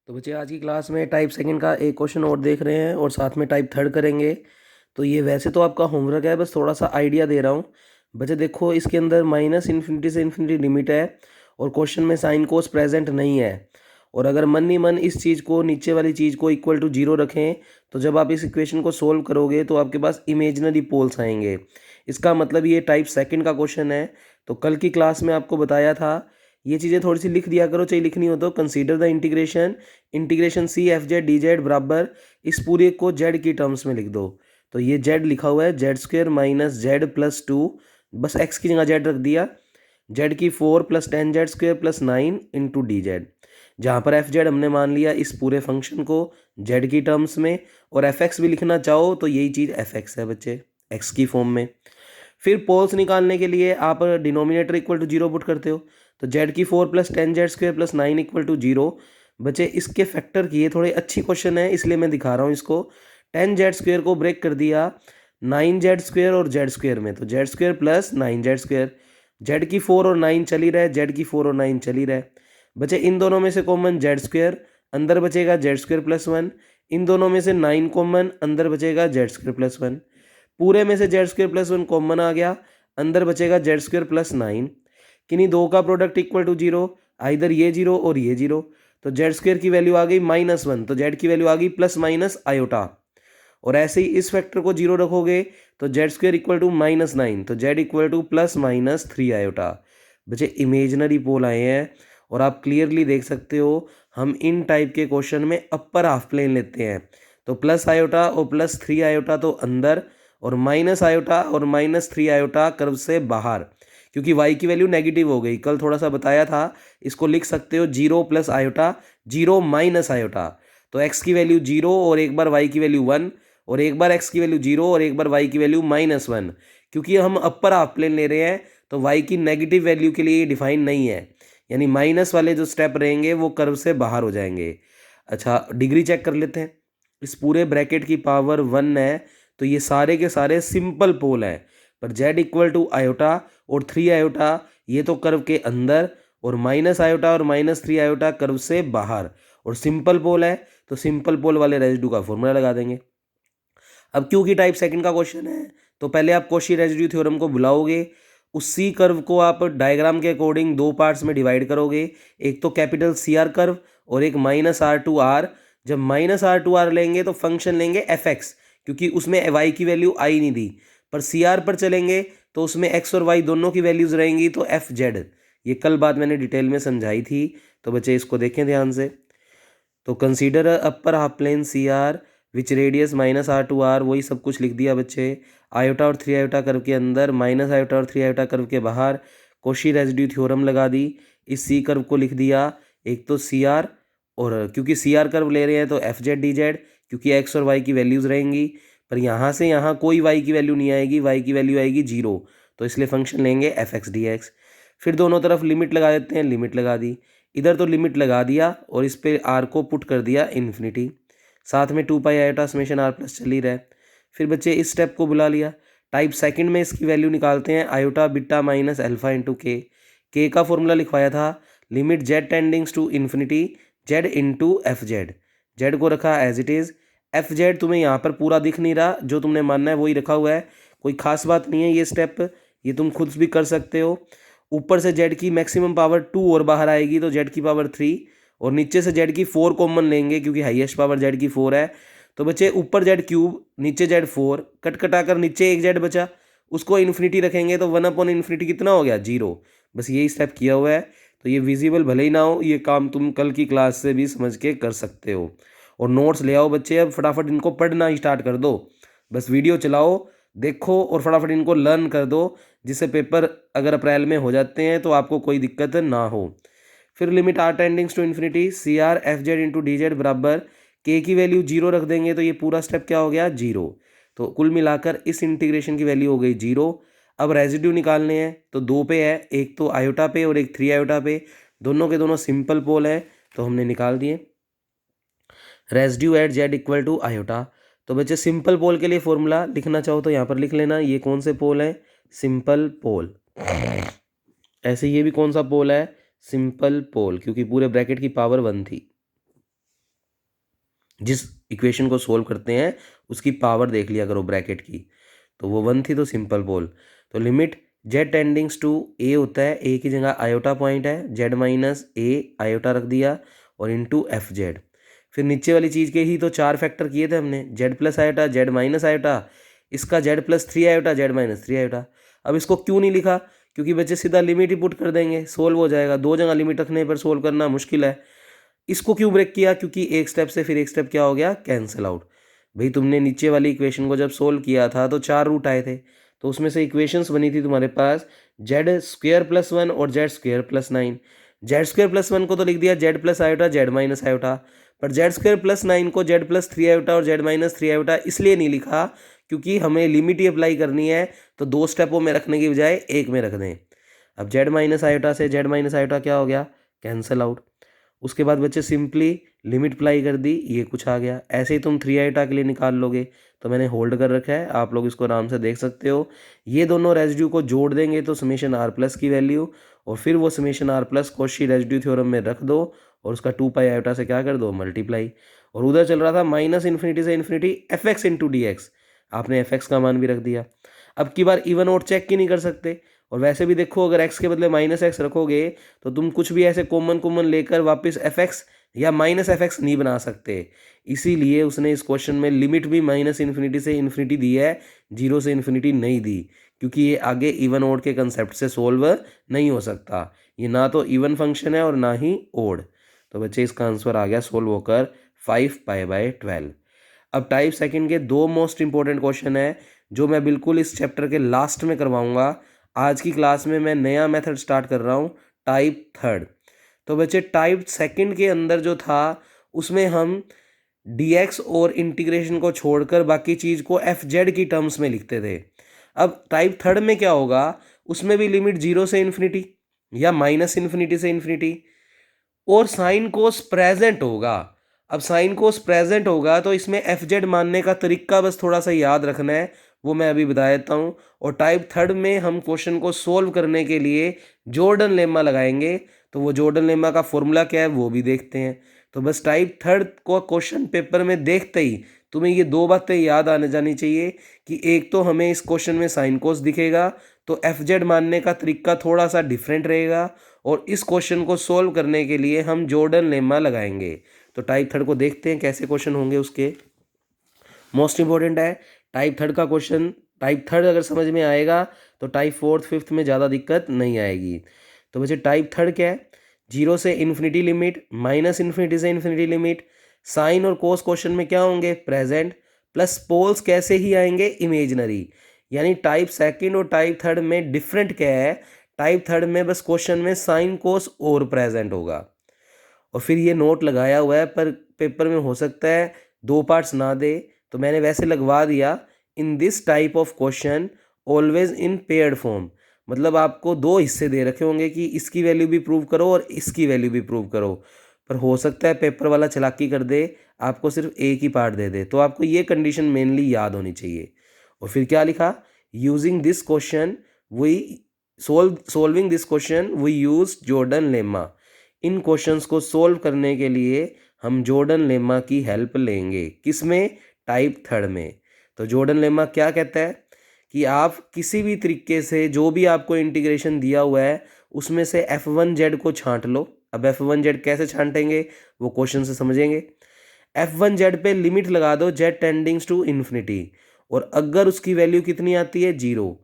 तो बच्चे आज की क्लास में टाइप सेकंड का एक क्वेश्चन और देख रहे हैं और साथ में टाइप थर्ड करेंगे। तो ये वैसे तो आपका होमवर्क है, बस थोड़ा सा आइडिया दे रहा हूँ। बच्चे देखो, इसके अंदर माइनस इन्फिनिटी से इन्फिनिटी लिमिट है और क्वेश्चन में साइन कोस प्रेजेंट नहीं है। और अगर मन ही मन इस चीज़ को, नीचे वाली चीज़ को इक्वल टू जीरो रखें, तो जब आप इस इक्वेशन को सोल्व करोगे तो आपके पास इमेजिनरी पोल्स आएंगे। इसका मतलब ये टाइप सेकंड का क्वेश्चन है। तो कल की क्लास में आपको बताया था, ये चीज़ें थोड़ी सी लिख दिया करो, चाहे लिखनी हो तो। Consider the integration integration C F Z D Z बराबर, इस पूरे को जेड की टर्म्स में लिख दो। तो ये जेड लिखा हुआ है, Z square minus Z plus two, बस एक्स की जगह जेड रख दिया। जेड की 4 plus 10 Z square plus 9 into D Z, जहाँ पर एफ जेड हमने मान लिया इस पूरे फंक्शन को जेड की टर्म्स में। और एफ एक्स भी लिखना चाहो तो यही चीज़ एफ एक्स है बच्चे, एक्स की फॉर्म में। फिर पोल्स निकालने के लिए आप denominator equal to zero put करते हो। तो जेड की 4 plus 10 Z square plus 9 equal to zero. बच्चे इसके फैक्टर किए, थोड़े अच्छी क्वेश्चन है इसलिए मैं दिखा रहा हूँ इसको। 10 जेड स्क्वेयर को ब्रेक कर दिया 9 जेड स्क्वेयर और जेड स्क्वेयर में, तो Z square plus 9 Z square. Z की 4 और 9 चली रहे, जेड की 4 और 9 चली रहे। बचे इन दोनों में से कॉमन जेड स्क्वेयर, अंदर बचेगा जेड स्क्वेयर प्लस 1। इन दोनों में से 9 कॉमन, अंदर बचेगा जेड स्क्वेयर प्लस 1। पूरे में से जेड स्क्वेयर प्लस 1 कॉमन आ गया, अंदर बचेगा जेड स्क्वेयर प्लस 9। किन्हीं दो का product equal to zero, either ये जीरो और ये जीरो। तो जेड स्क्वेयर की वैल्यू आ गई -1, तो जेड की वैल्यू आ गई प्लस माइनस आयोटा। और ऐसे ही इस फैक्टर को जीरो रखोगे तो जेड स्क्वेयर इक्वल टू -9, तो Z equal two plus minus 3 iota. बच्चे इमेजनरी पोल आए हैं और आप क्लियरली देख सकते हो। हम इन टाइप के क्वेश्चन में अपर हाफ प्लेन लेते हैं, तो प्लस आयोटा और प्लस 3 आयोटा तो अंदर, और माइनस आयोटा और -3 आयोटा कर्व से बाहर। क्योंकि y की वैल्यू नेगेटिव हो गई, कल थोड़ा सा बताया था। इसको लिख सकते हो 0 प्लस आयोटा, 0 माइनस आयोटा। तो x की वैल्यू 0 और एक बार y की वैल्यू 1, और एक बार x की वैल्यू 0 और एक बार y की वैल्यू -1। क्योंकि हम अपर हाफ प्लेन ले रहे हैं तो y की नेगेटिव वैल्यू के लिए डिफाइन नहीं है, यानी माइनस वाले जो स्टेप रहेंगे वो कर्व से बाहर हो जाएंगे। अच्छा, डिग्री चेक कर लेते हैं। इस पूरे ब्रैकेट की पावर 1 है, तो ये सारे के सारे सिंपल पोल हैं। पर z इक्वल टू आयोटा और 3 आयोटा ये तो कर्व के अंदर, और माइनस आयोटा और -3 आयोटा कर्व से बाहर, और सिंपल पोल है तो सिंपल पोल वाले रेजिड्यू का फॉर्मूला लगा देंगे। अब क्योंकि टाइप सेकंड का क्वेश्चन है, तो पहले आप कॉची रेजिड्यू थ्योरम को बुलाओगे। उसी कर्व को आप डायग्राम के अकॉर्डिंग दो पार्ट्स में डिवाइड करोगे, एक तो कैपिटल सी आर कर्व और एक -R/R। जब -R/R लेंगे तो फंक्शन लेंगे एफ एक्स, क्योंकि उसमें y की वैल्यू आई नहीं दी। पर सी आर पर चलेंगे तो उसमें x और y दोनों की वैल्यूज रहेंगी, तो एफ जेड। ये कल बात मैंने डिटेल में समझाई थी, तो बच्चे इसको देखें ध्यान से। तो consider upper half plane C R which radius -R/R, वही सब कुछ लिख दिया बच्चे। आयोटा और 3 आयोटा कर्व के अंदर, माइनस आयोटा और 3 आयोटा कर्व के बाहर। कॉची रेजिड्यू थ्योरम लगा दी। इस सी कर्व को लिख दिया, एक तो सी आर, और क्योंकि सी आर कर्व ले रहे हैं तो एफ जेड डी जेड, क्योंकि एक्स और वाई की वैल्यूज रहेंगी। पर यहाँ से यहाँ कोई वाई की वैल्यू नहीं आएगी, वाई की वैल्यू आएगी 0, तो इसलिए फंक्शन लेंगे एफ एक्स डी एक्स। फिर दोनों तरफ लिमिट लगा देते हैं, लिमिट लगा दी। इधर तो लिमिट लगा दिया और इस पे आर को पुट कर दिया इन्फिनिटी, साथ में 2 pi iota summation R plus चल ही रहा है। फिर बच्चे इस स्टेप को बुला लिया। टाइप सेकंड में इसकी वैल्यू निकालते हैं, iota beta minus alpha into के का फॉर्मूला लिखवाया था, limit Z tendings to infinity Z into F Z. Z को रखा as it is. F Z तुम्हें यहाँ पर पूरा दिख नहीं रहा, जो तुमने मानना है वही रखा हुआ है, कोई खास बात नहीं है ये स्टेप, ये तुम खुद भी कर सकते हो। ऊपर से जेड की मैक्सिमम पावर 2 और बाहर आएगी तो जेड की पावर 3, और नीचे से जेड की 4 कॉमन लेंगे क्योंकि हाईएस्ट पावर जेड की 4 है। तो बच्चे ऊपर जेड क्यूब, नीचे जेड 4, कट कटाकर नीचे एक जेड बचा, उसको इन्फिनिटी रखेंगे तो 1/इन्फिनिटी कितना हो गया, 0। बस यही स्टेप किया हुआ है। तो ये विजिबल भले ही ना हो, ये काम तुम कल की क्लास से भी समझ के कर सकते हो। और नोट्स ले आओ बच्चे, अब फटाफट इनको पढ़ना स्टार्ट कर दो। बस वीडियो चलाओ, देखो और फटाफट इनको लर्न कर दो, जिससे पेपर अगर अप्रैल में हो जाते हैं तो आपको कोई दिक्कत ना हो। फिर limit R tendings to infinity C R F Z into D Z बराबर, के की वैल्यू 0 रख देंगे तो ये पूरा स्टेप क्या हो गया, 0। तो कुल मिलाकर इस इंटीग्रेशन की वैल्यू हो गई 0। अब रेजिड्यू निकालने हैं तो दो पे है, एक तो आयोटा पे और एक 3 आयोटा पे, दोनों के दोनों सिंपल पोल है, तो हमने निकाल दिए। Residue at Z equal to iota. तो बच्चे सिंपल पोल के लिए फॉर्मूला लिखना चाहो तो यहाँ पर लिख लेना, ये कौन से पोल है, सिंपल पोल। ऐसे ये भी कौन सा पोल है, सिंपल पोल, क्योंकि पूरे ब्रैकेट की पावर 1 थी। जिस इक्वेशन को सोल्व करते हैं उसकी पावर देख लिया करो ब्रैकेट की। तो वो 1 थी तो सिंपल पोल। तो लिमिट जेड टेंडिंग्स टू ए होता है, ए की जगह आयोटा पॉइंट है, जेड माइनस ए आयोटा रख दिया और इनटू एफ जेड। फिर नीचे वाली चीज़ के ही तो 4 फैक्टर किए थे हमने, Z plus iota, Z minus iota, इसका Z plus 3 iota, Z minus 3 iota. अब इसको क्यों नहीं लिखा? क्योंकि बच्चे सीधा लिमिट ही पुट कर देंगे, सोल्व हो जाएगा। 2 जगह लिमिट रखने पर सोल्व करना मुश्किल है। इसको क्यों ब्रेक किया? क्योंकि एक स्टेप से फिर एक स्टेप क्या हो गया? Cancel out. भाई तुमने नीचे वाली इक्वेशन को जब सोल्व किया था तो 4 रूट आए थे, तो उसमें से इक्वेशंस बनी थी तुम्हारे पास जेड स्क्वेयर प्लस 1 और Z square plus 9। Z square plus 1 को तो लिख दिया Z plus iota Z minus iota, पर जेड स्क्वेयर प्लस 9 को जेड प्लस 3 आयोटा और जेड माइनस 3 आयोटा इसलिए नहीं लिखा क्योंकि हमें लिमिट ही अप्लाई करनी है, तो 2 स्टेपों में रखने की बजाय एक में रख दें। अब जेड माइनस आयोटा से जेड माइनस आयोटा क्या हो गया? Cancel out. उसके बाद बच्चे सिंपली लिमिट अप्लाई कर दी, ये कुछ आ गया। ऐसे ही तुम 3 आयोटा के लिए निकाल लोगे, तो मैंने होल्ड कर रखा है, आप लोग इसको आराम से देख सकते हो। ये दोनों रेजिड्यू को जोड़ देंगे तो समेशन आर प्लस की वैल्यू, और फिर वो summation R plus Cauchy residue theorem में रख दो और उसका 2 पाई आयोटा से क्या कर दो? मल्टीप्लाई। और उधर चल रहा था माइनस इन्फिनिटी से infinity F X into D x, आपने एफ एक्स का मान भी रख दिया। अब की बार इवन और चेक ही नहीं कर सकते, और वैसे भी देखो अगर x के बदले माइनस एक्स रखोगे तो तुम कुछ भी ऐसे कॉमन कॉमन लेकर वापस एफ एक्स या माइनस एफ एक्स नहीं बना सकते। इसीलिए उसने इस क्वेश्चन में लिमिट भी माइनस इन्फिनिटी से इन्फिनिटी दी है, 0 से इन्फिनिटी नहीं दी, क्योंकि ये आगे इवन ओड के कंसेप्ट से सोल्व नहीं हो सकता। ये ना तो इवन फंक्शन है और ना ही ओड। तो बच्चे इसका आंसर आ गया सोल्व होकर 5π/12। अब टाइप सेकंड के 2 मोस्ट इंपॉर्टेंट क्वेश्चन है जो मैं बिल्कुल इस चैप्टर के लास्ट में करवाऊंगा। आज की क्लास में मैं नया मेथड स्टार्ट कर रहा हूँ, टाइप थर्ड। तो बच्चे टाइप सेकंड के अंदर जो था उसमें हम dx और इंटीग्रेशन को छोड़कर बाकी चीज़ को एफ जेड की टर्म्स में लिखते थे। अब टाइप थर्ड में क्या होगा? उसमें भी लिमिट 0 से इन्फिनिटी या माइनस इन्फिनिटी से इन्फिनिटी, और साइन कोस प्रेजेंट होगा। अब साइन कोस प्रेजेंट होगा तो इसमें एफ जेड मानने का तरीका बस थोड़ा सा याद रखना है, वो मैं अभी बता देता हूँ। और टाइप थर्ड में हम क्वेश्चन को सोल्व करने के लिए जॉर्डन लेमा लगाएंगे, तो वो जॉर्डन लेमा का फॉर्मूला क्या है वो भी देखते हैं। तो बस टाइप थर्ड को क्वेश्चन पेपर में देखते ही तुम्हें ये 2 बातें याद आने जानी चाहिए कि एक तो हमें इस क्वेश्चन में साइन कोस दिखेगा, तो एफ जेड मानने का तरीका थोड़ा सा डिफरेंट रहेगा, और इस क्वेश्चन को सोल्व करने के लिए हम जॉर्डन लेमा लगाएंगे। तो टाइप थर्ड को देखते हैं कैसे क्वेश्चन होंगे उसके। मोस्ट इंपॉर्टेंट है टाइप थर्ड का क्वेश्चन। टाइप थर्ड अगर समझ में आएगा तो टाइप फोर्थ फिफ्थ में ज़्यादा दिक्कत नहीं आएगी। तो वैसे टाइप थर्ड क्या है? 0 से इन्फिनिटी लिमिट, माइनस इन्फिनिटी से इन्फिनिटी लिमिट, साइन और कोस क्वेश्चन में क्या होंगे? प्रेजेंट, प्लस पोल्स कैसे ही आएंगे? इमेजनरी। यानी टाइप सेकंड और टाइप थर्ड में डिफरेंट क्या है? टाइप थर्ड में बस क्वेश्चन में साइन कोस और प्रेजेंट होगा। और फिर ये नोट लगाया हुआ है, पर पेपर में हो सकता है 2 पार्ट्स ना दे, तो मैंने वैसे लगवा दिया, in this type of question always in paired form. मतलब आपको 2 हिस्से दे रखे होंगे कि इसकी वैल्यू भी प्रूव करो और इसकी वैल्यू भी प्रूव करो, पर हो सकता है पेपर वाला चालाकी कर दे, आपको सिर्फ एक ही पार्ट दे दे। तो आपको ये कंडीशन मेनली याद होनी चाहिए। और फिर क्या लिखा? Using this question we solving this question we use Jordan lemma. इन क्वेश्चंस को सोल्व करने के लिए हम जॉर्डन लेमा की हेल्प लेंगे। किसमें? टाइप थर्ड में। तो जॉर्डन लेमा क्या कहता है कि आप किसी भी तरीके से जो भी आपको इंटीग्रेशन दिया हुआ है उसमें से f1z को छांट लो। अब f1z कैसे छांटेंगे वो क्वेश्चन से समझेंगे। f1z पे लिमिट लगा दो z टेंडिंग्स टू इन्फिनिटी, और अगर उसकी वैल्यू कितनी आती है? 0।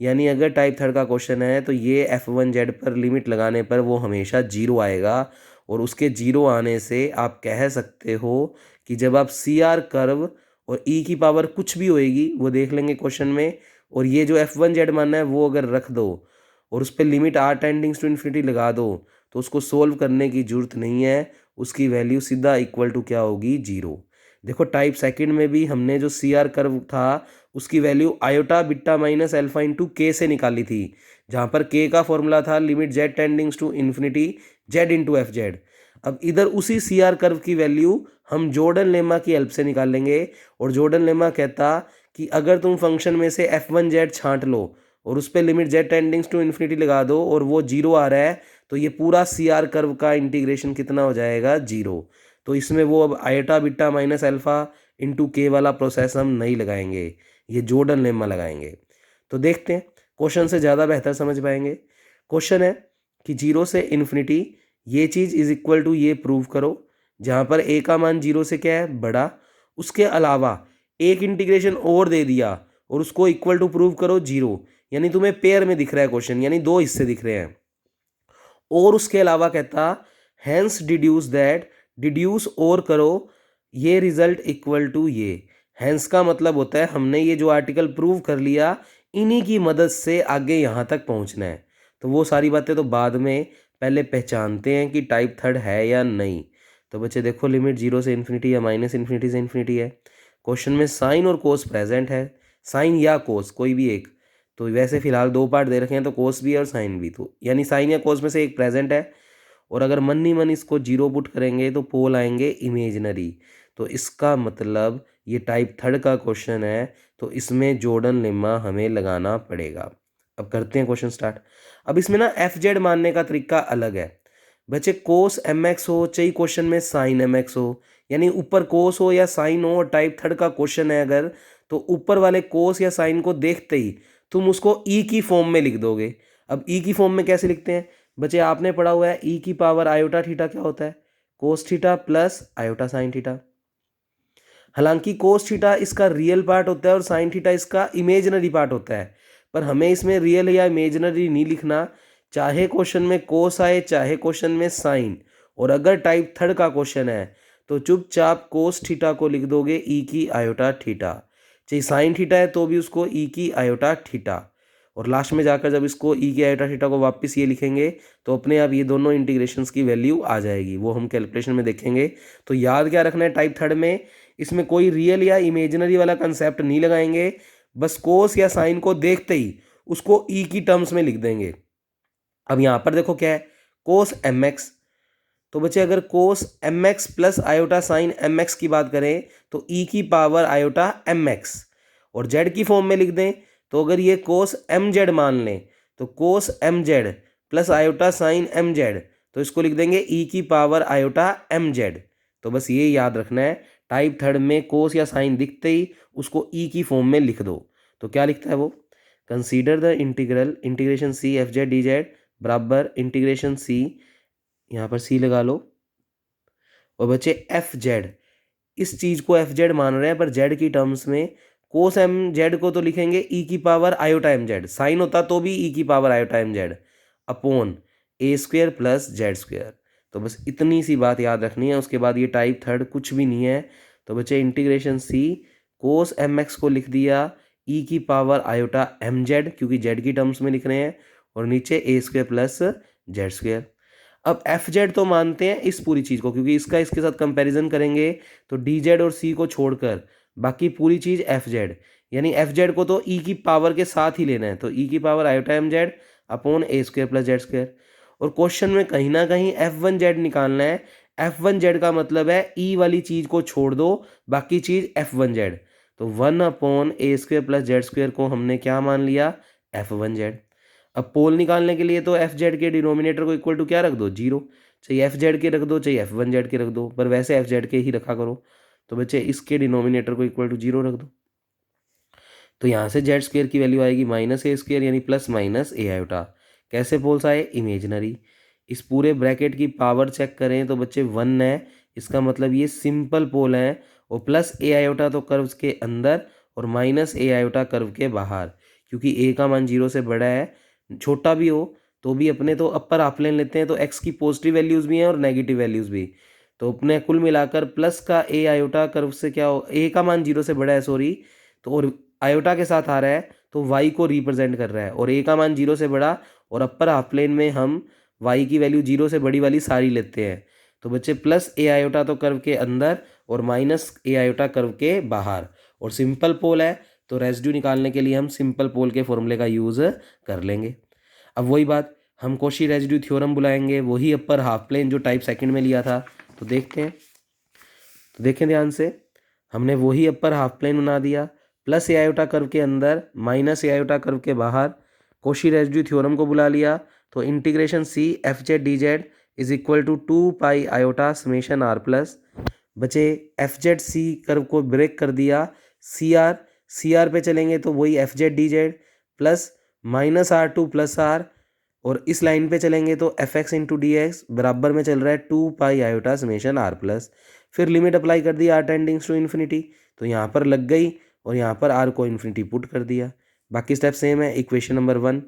यानी अगर टाइप थर्ड का क्वेश्चन है तो ये f1z पर लिमिट लगाने पर वो हमेशा 0 आएगा, और उसके 0 आने से आप कह सकते हो कि जब आप सी आर कर्व और ई की पावर कुछ भी होएगी वो देख लेंगे क्वेश्चन में, और ये जो f1z मानना है वो अगर रख दो और उस पर लिमिट r टेंडिंग्स टू इन्फिनिटी लगा दो, तो उसको सोल्व करने की जरूरत नहीं है, उसकी वैल्यू सीधा इक्वल टू क्या होगी? 0। देखो टाइप सेकंड में भी हमने जो सी आर कर्व था उसकी value iota beta minus alpha into के से निकाली थी, जहाँ पर के का फॉर्मूला था limit Z tendings to infinity Z into F Z. अब इधर उसी सी आर कर्व की वैल्यू हम जॉर्डन लेमा की हेल्प से निकालेंगे, और जॉर्डन लेमा कहता कि अगर तुम फंक्शन में से f1z छांट लो और उस पर limit Z tendings to infinity लगा दो और वो 0 आ रहा है, तो ये पूरा सी आर कर्व का इंटीग्रेशन कितना हो जाएगा? 0। तो इसमें वो अब iota beta minus alpha into के वाला प्रोसेस हम नहीं लगाएंगे, ये जॉर्डन लेम्मा लगाएंगे। तो देखते हैं, क्वेश्चन से ज़्यादा बेहतर समझ पाएंगे। क्वेश्चन है कि 0 से इन्फिनिटी ये चीज़ इज इक्वल टू ये प्रूव करो, जहाँ पर ए का मान 0 से क्या है, बड़ा। उसके अलावा एक इंटीग्रेशन और दे दिया और उसको इक्वल टू प्रूव करो 0, यानी तुम्हें पेयर में दिख रहा है क्वेश्चन, यानी दो हिस्से दिख रहे हैं। और उसके अलावा कहता हैंस डिड्यूस दैट, डिड्यूस और करो ये रिजल्ट इक्वल टू ये। हैंस का मतलब होता है हमने ये जो आर्टिकल प्रूव कर लिया, इन्हीं की मदद से आगे यहाँ तक पहुँचना है। तो वो सारी बातें तो बाद में, पहले पहचानते हैं कि टाइप थर्ड है या नहीं। तो बच्चे देखो, लिमिट 0 से इन्फिनिटी या माइनस इन्फिनिटी से इन्फिनिटी है। क्वेश्चन में साइन और कोस प्रेजेंट है, साइन या कोस कोई भी एक। तो वैसे फिलहाल दो पार्ट दे रखे हैं, तो कोस भी और साइन भी, तो यानी साइन या कोस में से एक प्रेजेंट है। और अगर मन ही मन इसको 0 पुट करेंगे तो पोल आएंगे इमेजिनरी। तो इसका मतलब ये टाइप थर्ड का क्वेश्चन है, तो इसमें जॉर्डन लेम्मा हमें लगाना पड़ेगा। अब करते हैं क्वेश्चन स्टार्ट। अब इसमें ना एफ जेड मानने का तरीका अलग है। बच्चे कोस एम एक्स हो चाहे क्वेश्चन में साइन एम एक्स हो, यानी ऊपर कोस हो या साइन हो, टाइप थर्ड का क्वेश्चन है अगर, तो ऊपर वाले कोस या साइन को देखते ही तुम उसको ई की फॉर्म में लिख दोगे। अब ई की फॉर्म में कैसे लिखते हैं बच्चे, आपने पढ़ा हुआ है ई की पावर आयोटा थीटा क्या होता है, cos theta plus iota sine theta. हालांकि कोस थीटा इसका रियल पार्ट होता है और साइन थीटा इसका इमेजिनरी पार्ट होता है, पर हमें इसमें रियल या इमेजिनरी नहीं लिखना, चाहे क्वेश्चन में कोस आए चाहे क्वेश्चन में साइन। और अगर टाइप थर्ड का क्वेश्चन है तो चुपचाप कोस थीटा को लिख दोगे ई की आयोटा थीटा, चाहे साइन थीटा है तो भी उसको ई की आयोटा थीटा। और लास्ट में जाकर जब इसको ई की आयोटा थीटा को वापस ये लिखेंगे तो अपने आप ये दोनों इंटीग्रेशंस की वैल्यू आ जाएगी, वो हम कैलकुलेशन में देखेंगे। तो याद क्या रखना है टाइप थर्ड में, इसमें कोई रियल या इमेजिनरी वाला कंसेप्ट नहीं लगाएंगे, बस कोस या साइन को देखते ही उसको ई की टर्म्स में लिख देंगे। अब यहाँ पर देखो क्या है, कोस एम एक्स। तो बच्चे अगर cos M X plus iota sine M X की बात करें तो ई की पावर आयोटा एम एक्स, और जेड की फॉर्म में लिख दें तो अगर ये कोस एम जेड मान लें तो cos M Z plus iota sine M Z, तो इसको लिख देंगे ई की पावर आयोटा एम जेड। तो बस ये याद रखना है, टाइप थर्ड में कोस या साइन दिखते ही उसको ई की फॉर्म में लिख दो। तो क्या लिखता है वो, consider the integral integration C F Z D Z बराबर इंटीग्रेशन सी, यहाँ पर सी लगा लो, और बच्चे एफ जेड, इस चीज़ को एफ जेड मान रहे हैं पर जेड की टर्म्स में, कोस एम जेड को तो लिखेंगे ई की power iota M Z, sine होता तो भी ई की power iota M Z upon A square plus Z square. तो बस इतनी सी बात याद रखनी है, उसके बाद ये टाइप थर्ड कुछ भी नहीं है। तो बच्चे इंटीग्रेशन सी कोस एम एक्स को लिख दिया ई की पावर आयोटा एम जेड, क्योंकि जेड की टर्म्स में लिख रहे हैं, और नीचे ए स्क्वेयर प्लस जेड स्क्वेयर। अब एफ जेड तो मानते हैं इस पूरी चीज़ को, क्योंकि इसका इसके साथ कंपैरिजन करेंगे तो डी जेड और सी को छोड़कर बाकी पूरी चीज़ एफ जेड, यानी एफ जेड को तो ई की पावर के साथ ही लेना है, तो ई की power iota M Z upon A square plus Z square. और क्वेश्चन में कहीं ना कहीं एफ वन जेड निकालना है, एफ वन जेड का मतलब है ई वाली चीज़ को छोड़ दो, बाकी चीज़ एफ वन जेड। तो 1 ए स्क्वेयर प्लस जेड स्क्वेयर को हमने क्या मान लिया, एफ वन जेड। अब पोल निकालने के लिए तो एफ जेड के डिनोमिनेटर को इक्वल टू क्या रख दो, 0, चाहिए एफ जेड के रख दो चाहे एफ वन जेड के रख दो, पर वैसे एफ जेड के ही रखा करो। तो बच्चे इसके डिनोमिनेटर को इक्वल टू 0 रख दो, तो यहाँ से जेड स्क्वेयर की वैल्यू आएगी माइनस ए स्क्वेयर, यानी प्लस माइनस ए आयोटा। कैसे पोल्स आए, इमेजनरी। इस पूरे ब्रैकेट की पावर चेक करें तो बच्चे 1 है, इसका मतलब ये सिंपल पोल है, और प्लस ए आयोटा तो कर्व के अंदर और माइनस ए आयोटा कर्व के बाहर, क्योंकि ए का मान 0 से बड़ा है, छोटा भी हो तो भी अपने तो अपर हाफ प्लेन लेते हैं, तो एक्स की पॉजिटिव वैल्यूज़ भी हैं और नेगेटिव वैल्यूज़ भी। तो अपने कुल मिलाकर प्लस का ए आयोटा कर्व से क्या हो, ए का मान 0 से बड़ा है सॉरी, तो और आयोटा के साथ आ रहा है तो वाई को रिप्रेजेंट कर रहा है, और ए का मान 0 से बड़ा, और अपर हाफ प्लेन में हम वाई की वैल्यू 0 से बड़ी वाली सारी लेते हैं। तो बच्चे प्लस ए आयोटा तो कर्व के अंदर और माइनस ए आयोटा कर्व के बाहर, और सिंपल पोल है तो रेसिड्यू निकालने के लिए हम सिंपल पोल के फॉर्मूले का यूज़ कर लेंगे। अब वही बात, हम कॉशी रेसिड्यू थ्योरम बुलाएंगे, वही अपर हाफ प्लेन जो टाइप सेकंड में लिया था। तो देखते हैं, तो देखें ध्यान से, हमने वही अपर हाफ प्लेन बना दिया, प्लस ए आयोटा कर्व के अंदर माइनस ए आयोटा कर्व के बाहर, कॉशी रेसिड्यू थ्योरम को बुला लिया। तो integration C F Z D Z is equal to 2 pi iota summation R plus बचे एफ जेड सी कर्व को ब्रेक कर दिया, सी आर पे चलेंगे तो वही F Z D Z plus minus R to plus R, और इस लाइन पे चलेंगे तो F X into D X बराबर में चल रहा है 2 pi iota summation R plus. फिर लिमिट अप्लाई कर दी आर टेंडिंग्स टू इन्फिनिटी, तो यहाँ पर लग गई और यहाँ पर आर को इन्फिनिटी पुट कर दिया। बाकी स्टेप सेम है, इक्वेशन नंबर 1।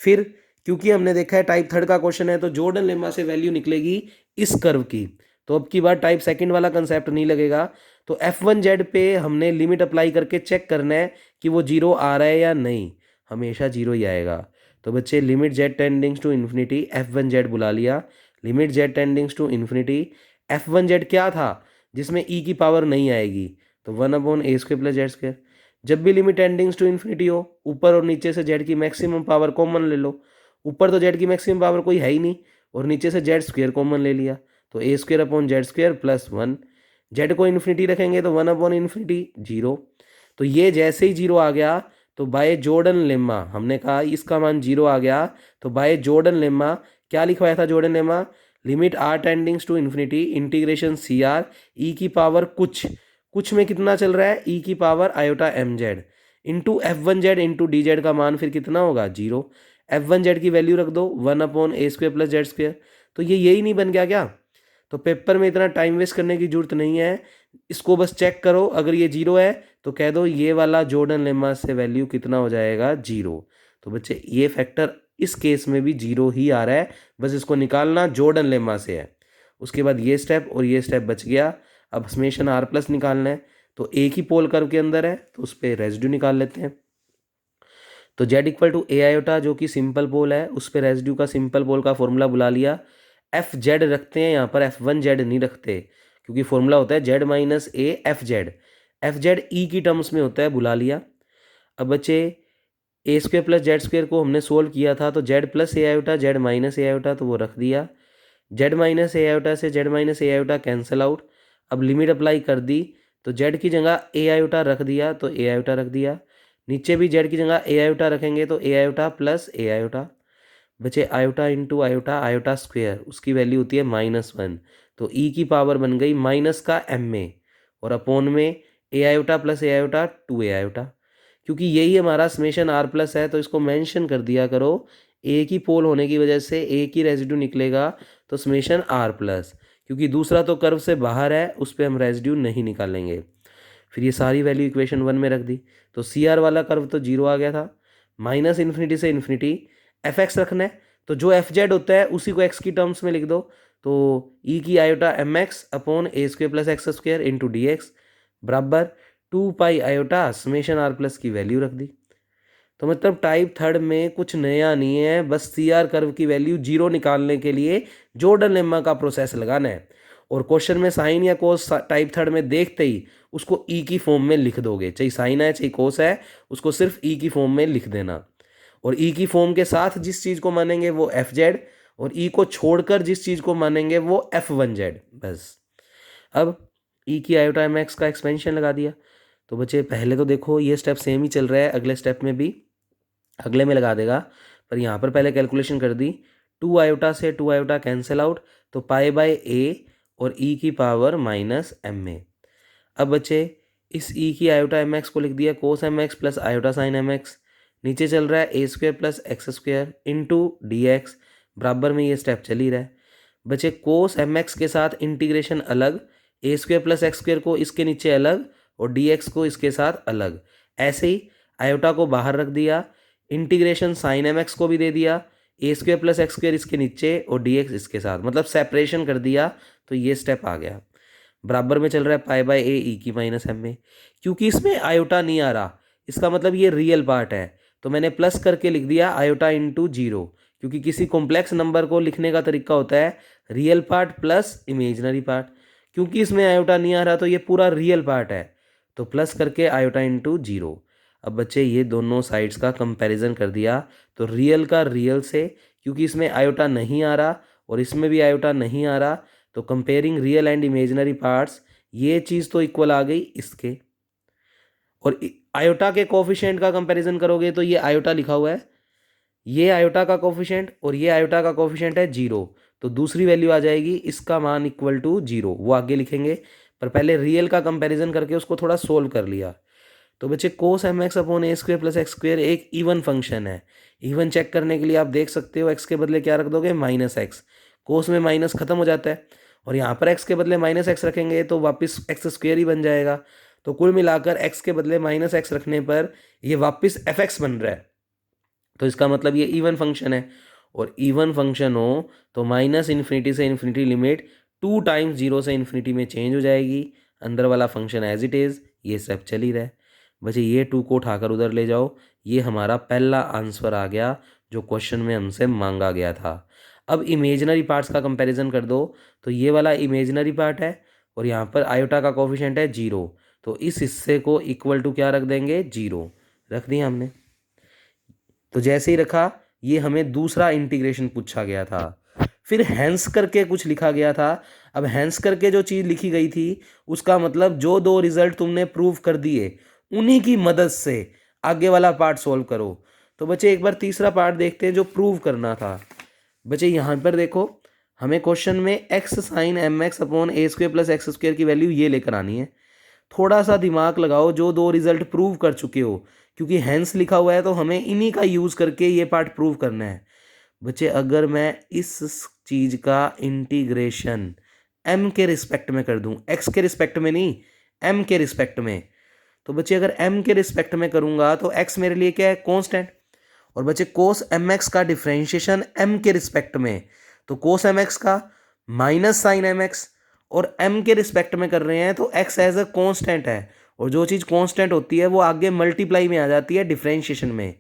फिर क्योंकि हमने देखा है टाइप थर्ड का क्वेश्चन है तो जॉर्डन लेमा से वैल्यू निकलेगी इस कर्व की, तो अब की बार टाइप सेकंड वाला कंसेप्ट नहीं लगेगा। तो F1Z पे हमने लिमिट अप्लाई करके चेक करना है कि वो जीरो आ रहा है या नहीं, हमेशा जीरो ही आएगा। तो बच्चे limit z tendings to infinity F1Z बुला लिया, limit z tendings to infinity F1Z क्या था जिसमें e की पावर नहीं आएगी, तो 1/a² प्लस जेड स्क्वायर। जब भी लिमिट टेंडिंग्स टू इन्फिनिटी हो ऊपर और नीचे से z की मैक्सिमम पावर कॉमन ले लो, ऊपर तो z की मैक्सिमम पावर कोई है ही नहीं और नीचे से जेड स्क्वायर कॉमन ले लिया, तो a² प्लस 1। जेड को इन्फिनिटी रखेंगे तो 1/इन्फिनिटी जीरो। तो ये जैसे ही जीरो आ गया तो बाय जॉर्डन लेम्मा, हमने कहा इसका मान जीरो आ गया तो बाय जॉर्डन लेम्मा क्या लिखवाया था Jordan lemma, limit R tendings to infinity integration C R E की पावर कुछ में कितना चल रहा है, ई की power iota M Z into F1Z into D Z का मान फिर कितना होगा जीरो। F1Z की वैल्यू रख दो 1/a² प्लस जेड स्क्वायर। तो ये यही नहीं बन गया क्या? तो पेपर में इतना टाइम वेस्ट करने की जरूरत नहीं है, इसको बस चेक करो, अगर ये जीरो है तो कह दो ये वाला जॉर्डन लेमा से वैल्यू कितना हो जाएगा जीरो। तो बच्चे ये फैक्टर इस केस में भी जीरो ही आ रहा है, बस इसको निकालना जॉर्डन लेमा से है। उसके बाद ये स्टेप और ये स्टेप बच गया। अब समेशन आर प्लस निकालना है, तो एक ही पोल कर्व के अंदर है तो उस पर रेजिड्यू निकाल लेते हैं। तो z equal to A iota जो कि सिंपल पोल है उस पर रेजिड्यू का सिंपल पोल का फॉर्मूला बुला लिया। एफ जेड रखते हैं यहाँ पर, F1Z नहीं रखते क्योंकि फॉर्मूला होता है z minus A F Z E की टर्म्स में होता है, बुला लिया। अब बच्चे a² प्लस जेड स्क्वायर को हमने सोल्व किया था तो z प्लस ए आयोटा z माइनस ए आयोटा तो वो रख दिया, z माइनस ए आयोटा से z माइनस ए आयोटा कैंसिल आउट। अब लिमिट अप्लाई कर दी तो z की जगह ए आयोटा रख दिया तो ए आयोटा रख दिया, नीचे भी z की जगह ए आयोटा रखेंगे तो ए आयोटा प्लस ए आयोटा। बचे iota into iota iota square, उसकी वैल्यू होती है -1, तो ई की पावर बन गई माइनस का एम में और अपोन में ए आयोटा प्लस ए आयोटा 2 ए आयोटा। क्योंकि यही हमारा समेशन आर प्लस है तो इसको मेंशन कर दिया करो, एक ही पोल होने की वजह से एक ही रेजिड्यू निकलेगा तो समेशन आर प्लस, क्योंकि दूसरा तो कर्व से बाहर है उस पर हम रेजिड्यू नहीं निकालेंगे। फिर ये सारी वैल्यू इक्वेशन 1 में रख दी तो सी आर वाला कर्व तो जीरो आ गया था, माइनस इन्फिनिटी से इन्फिनिटी एफ एक्स रखना है तो जो एफ जेड होता है उसी को एक्स की टर्म्स में लिख दो, तो ई की iota M X upon a² plus X square into D X बराबर 2 pi iota summation R plus की वैल्यू रख दी। तो मतलब टाइप थर्ड में कुछ नया नहीं है, बस सी आर कर्व की वैल्यू जीरो निकालने के लिए जॉर्डन लेम्मा का प्रोसेस लगाना है और क्वेश्चन में साइन या कोस टाइप थर्ड में देखते ही उसको ई की फॉर्म में लिख दोगे, चाहे साइन है चाहे कोस है उसको सिर्फ ई की फॉर्म में लिख देना, और ई की फॉर्म के साथ जिस चीज़ को मानेंगे वो एफ जेड और ई को छोड़कर जिस चीज़ को मानेंगे वो F1Z बस। अब ई की आयोटा एम एक्स का एक्सपेंशन लगा दिया। तो बच्चे पहले तो देखो ये स्टेप सेम ही चल रहा है, अगले स्टेप में भी अगले में लगा देगा, पर यहाँ पर पहले कैलकुलेशन कर दी 2 आयोटा से 2 आयोटा कैंसिल आउट तो पाई बाय ए और ई की पावर माइनस एम में। अब बच्चे इस ई की आयोटा एम एक्स को लिख दिया cos M X plus iota sine M X, नीचे चल रहा है a² plus X square into D X बराबर में ये स्टेप चल ही रहा है। बचे कोस एम एक्स के साथ इंटीग्रेशन अलग, a² प्लस एक्स स्क्वायर को इसके नीचे अलग और डी एक्स को इसके साथ अलग, ऐसे ही आयोटा को बाहर रख दिया, इंटीग्रेशन साइन एम एक्स को भी दे दिया, a² प्लस एक्स स्क्वायर इसके नीचे और डी एक्स इसके साथ, मतलब सेपरेशन कर दिया तो ये स्टेप आ गया। बराबर में चल रहा है पाई बाय ए ई की माइनस एम में, क्योंकि इसमें आयोटा नहीं आ रहा इसका मतलब ये रियल पार्ट है तो मैंने प्लस करके लिख दिया आयोटा इंटू जीरो, क्योंकि किसी कॉम्प्लेक्स नंबर को लिखने का तरीका होता है real part plus imaginary part, क्योंकि इसमें आयोटा नहीं आ रहा तो ये पूरा रियल पार्ट है तो प्लस करके आयोटा इंटू जीरो। अब बच्चे ये दोनों साइड्स का कंपैरिजन कर दिया तो रियल का रियल से, क्योंकि इसमें आयोटा नहीं आ रहा और इसमें भी आयोटा नहीं आ रहा तो comparing real and imaginary parts, ये चीज़ तो इक्वल आ गई इसके, और आयोटा के कोफिशिएंट का कंपैरिजन करोगे तो ये आयोटा लिखा हुआ है, ये आयोटा का कोफिशिएंट और ये आयोटा का कोफिशिएंट है जीरो, तो दूसरी वैल्यू आ जाएगी इसका मान इक्वल टू जीरो, वो आगे लिखेंगे। पर पहले रियल का कंपैरिजन करके उसको थोड़ा सोल्व कर लिया। तो बच्चे कोस M X upon A square plus X square एक इवन फंक्शन है। इवन चेक करने के लिए आप देख सकते हो एक्स के बदले क्या रख दोगे, माइनस एक्स। कोस में माइनस खत्म हो जाता है और यहाँ पर एक्स के बदले माइनस एक्स रखेंगे तो वापस एक्स स्क्वेयर ही बन जाएगा। तो कुल मिलाकर एक्स के बदले माइनस एक्स रखने पर ये वापस एफ एक्स बन रहा है। तो इसका मतलब ये इवन फंक्शन है, और इवन फंक्शन हो तो माइनस इन्फिनिटी से इन्फिनिटी लिमिट 2 टाइम्स 0 से इन्फिनिटी में चेंज हो जाएगी। अंदर वाला फंक्शन एज इट इज़, ये सब चल ही रहा है। बच्चे ये 2 को उठाकर उधर ले जाओ, ये हमारा पहला आंसर आ गया जो क्वेश्चन में हमसे मांगा गया था। अब इमेजनरी पार्ट्स का कंपैरिजन कर दो, तो ये वाला इमेजनरी पार्ट है और यहाँ पर आयोटा का कोफिशिएंट है 0, तो इस हिस्से को इक्वल टू क्या रख देंगे, 0 रख दिया हमने। तो जैसे ही रखा, ये हमें दूसरा इंटीग्रेशन पूछा गया था। फिर हैंस करके कुछ लिखा गया था। अब हैंस करके जो चीज़ लिखी गई थी उसका मतलब जो 2 रिजल्ट तुमने प्रूव कर दिए उन्हीं की मदद से आगे वाला पार्ट सॉल्व करो। तो बच्चे एक बार तीसरा पार्ट देखते हैं जो प्रूव करना था। बच्चे यहाँ पर देखो, हमें क्वेश्चन में X sine M X upon A square plus X square की वैल्यू ये लेकर आनी है। थोड़ा सा दिमाग लगाओ जो 2 रिजल्ट प्रूव कर चुके हो, क्योंकि हैंस लिखा हुआ है तो हमें इन्हीं का यूज़ करके ये पार्ट प्रूव करना है। बच्चे अगर मैं इस चीज़ का इंटीग्रेशन एम के रिस्पेक्ट में कर दूं, एक्स के रिस्पेक्ट में नहीं, एम के रिस्पेक्ट में, तो बच्चे अगर एम के रिस्पेक्ट में करूंगा तो एक्स मेरे लिए क्या है, कांस्टेंट। और बच्चे कोस एम एक्स का डिफरेंशिएशन एम के रिस्पेक्ट में, तो कोस एम एक्स का माइनस साइन एम एक्स, और एम के रिस्पेक्ट में कर रहे हैं तो एक्स एज अ कांस्टेंट है, और जो चीज़ कांस्टेंट होती है वो आगे मल्टीप्लाई में आ जाती है डिफरेंशिएशन में।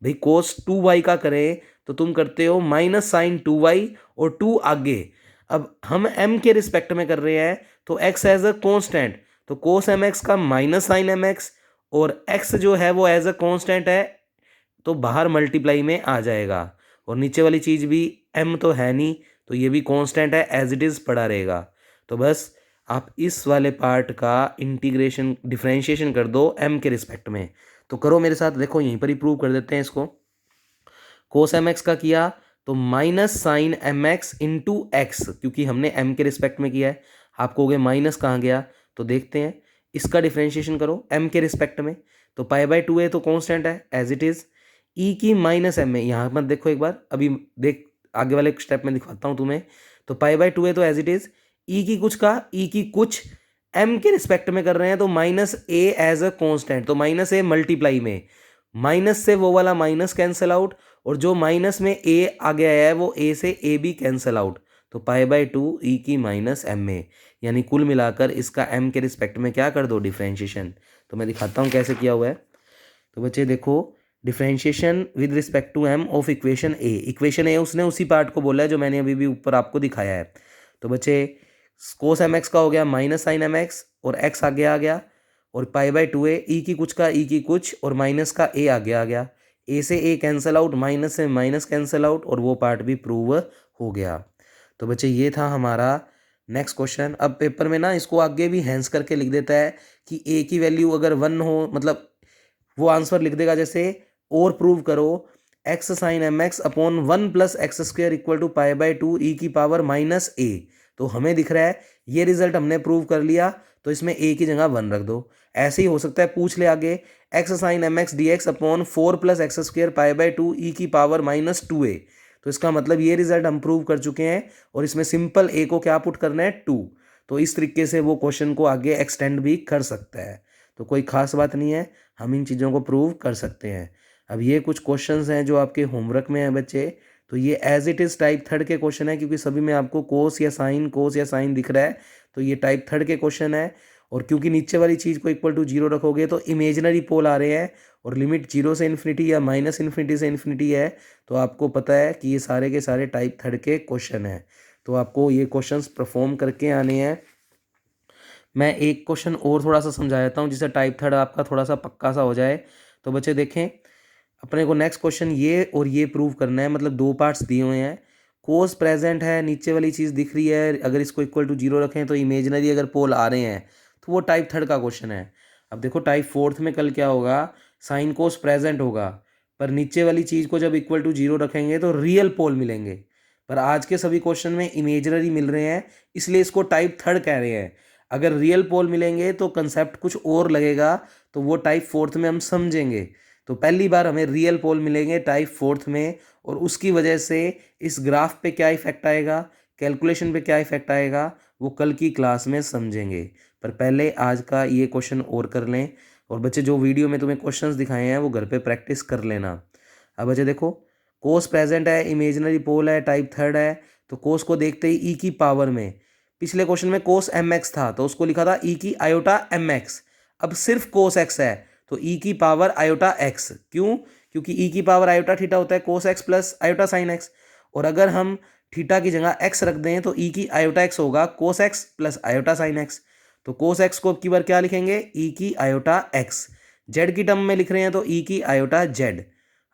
भाई कोस 2y का करें तो तुम करते हो माइनस साइन 2y और 2 आगे। अब हम m के रिस्पेक्ट में कर रहे हैं तो x एज अ कांस्टेंट, तो कोस एम एक्स का माइनस साइन एम एक्स, और x जो है वो एज अ कांस्टेंट है तो बाहर मल्टीप्लाई में आ जाएगा। और नीचे वाली चीज़ भी m तो है नहीं, तो ये भी कांस्टेंट है, एज इट इज़ पड़ा रहेगा। तो बस आप इस वाले पार्ट का इंटीग्रेशन डिफरेंशिएशन कर दो m के रिस्पेक्ट में। तो करो मेरे साथ, देखो यहीं पर ही प्रूव कर देते हैं इसको। कोस एम एक्स का किया तो minus sine M X into X, क्योंकि हमने m के रिस्पेक्ट में किया है। आप कहोगे माइनस कहाँ गया, तो देखते हैं, इसका डिफरेंशिएशन करो m के रिस्पेक्ट में, तो पाई बाई 2 है तो कांस्टेंट है एज इट इज़। ई की माइनस एम में, यहाँ मत देखो एक बार, अभी देख आगे वाले स्टेप में दिखाता हूँ तुम्हें। तो पाई बाई 2 है तो एज इट इज़, ई की कुछ का ई की कुछ, एम के रिस्पेक्ट में कर रहे हैं तो minus A as a constant, तो माइनस ए मल्टीप्लाई में, माइनस से वो वाला माइनस कैंसिल आउट, और जो माइनस में ए आगे आया है वो ए से ए भी कैंसिल आउट, तो पाई बाई 2 ई की माइनस एम में, यानी कुल मिलाकर इसका एम के रिस्पेक्ट में क्या कर दो, डिफरेंशिएशन। तो मैं दिखाता हूँ कैसे किया हुआ है। तो बच्चे देखो, differentiation with respect to M of equation A, equation A उसने उसी पार्ट को बोला है जो मैंने अभी भी ऊपर आपको दिखाया है। तो बच्चे कोस एम एक्स का हो गया माइनस साइन एम एक्स, और एक्स आगे आ गया, और पाई बाई 2 है, ई की कुछ का ई की कुछ, और माइनस का ए आगे आ गया, ए से ए कैंसिल आउट, माइनस से माइनस कैंसिल आउट, और वो पार्ट भी प्रूव हो गया। तो बच्चे ये था हमारा नेक्स्ट क्वेश्चन। अब पेपर में ना इसको आगे भी हैंस करके लिख देता है कि ए की वैल्यू अगर 1 हो, मतलब वो आंसर लिख देगा जैसे, और प्रूव करो X sine M X upon 1 plus X square equal to pi by 2 E की पावर माइनस ए। तो हमें दिख रहा है ये रिजल्ट हमने प्रूव कर लिया, तो इसमें ए की जगह 1 रख दो। ऐसे ही हो सकता है, पूछ ले आगे, X sine M X D X upon 4 plus X square pi by 2 E की पावर माइनस 2 ए। तो इसका मतलब ये रिजल्ट हम प्रूव कर चुके हैं, और इसमें सिंपल ए को क्या पुट करना है, 2। तो इस तरीके से वो क्वेश्चन को आगे एक्सटेंड भी कर सकता है। तो कोई खास बात नहीं है, हम इन चीज़ों को प्रूव कर सकते हैं। अब ये कुछ क्वेश्चंस हैं जो आपके होमवर्क में हैं बच्चे, तो ये एज इट इज़ टाइप 3 के क्वेश्चन है, क्योंकि सभी में आपको कोस या साइन दिख रहा है, तो ये टाइप 3 के क्वेश्चन है। और क्योंकि नीचे वाली चीज़ को इक्वल टू 0 रखोगे तो इमेजनरी पोल आ रहे हैं, और लिमिट 0 से इन्फिनिटी या माइनस इन्फिनिटी से इन्फिनिटी है, तो आपको पता है कि ये सारे के सारे टाइप 3 के क्वेश्चन हैं। तो आपको ये क्वेश्चंस परफॉर्म करके आने हैं। मैं एक क्वेश्चन और थोड़ा सा समझा देता हूँ जिससे टाइप 3 आपका थोड़ा सा पक्का सा हो जाए। तो बच्चे देखें, अपने को नेक्स्ट क्वेश्चन ये और ये प्रूव करना है, मतलब 2 पार्ट्स दिए हुए हैं। कोस प्रेजेंट है, नीचे वाली चीज़ दिख रही है, अगर इसको इक्वल टू 0 रखें तो इमेजनरी अगर पोल आ रहे हैं, तो वो टाइप 3 का क्वेश्चन है। अब देखो टाइप 4 में कल क्या होगा, साइन कोस प्रेजेंट होगा, पर नीचे वाली चीज़ को जब इक्वल टू 0 रखेंगे तो रियल पोल मिलेंगे, पर आज के सभी क्वेश्चन में इमेजनरी मिल रहे हैं, इसलिए इसको टाइप 3 कह रहे हैं। अगर रियल पोल मिलेंगे तो कंसेप्ट कुछ और लगेगा, तो वो टाइप फोर्थ में हम समझेंगे। तो पहली बार हमें रियल पोल मिलेंगे टाइप फोर्थ में, और उसकी वजह से इस ग्राफ पे क्या इफेक्ट आएगा, कैलकुलेशन पे क्या इफेक्ट आएगा, वो कल की क्लास में समझेंगे। पर पहले आज का ये क्वेश्चन और कर लें। और बच्चे जो वीडियो में तुम्हें क्वेश्चंस दिखाए हैं वो घर पे प्रैक्टिस कर लेना। अब बच्चे देखो, कोस प्रेजेंट है, इमेजिनरी पोल है, टाइप थर्ड है, तो कोस को देखते ही ई की पावर में, पिछले क्वेश्चन में कोस एम एक्स था तो उसको लिखा था ई की आयोटा एम एक्स। अब सिर्फ कोस एक्स है तो ई की पावर आयोटा एक्स। क्यों? क्योंकि ई की पावर आयोटा थीटा होता है cos x plus iota sine x, और अगर हम थीटा की जगह एक्स रख दें तो ई की आयोटा एक्स होगा cos x plus iota sine x. तो कोस एक्स को अब की बार क्या लिखेंगे, ई की आयोटा एक्स। जेड की टर्म में लिख रहे हैं तो ई की iota Z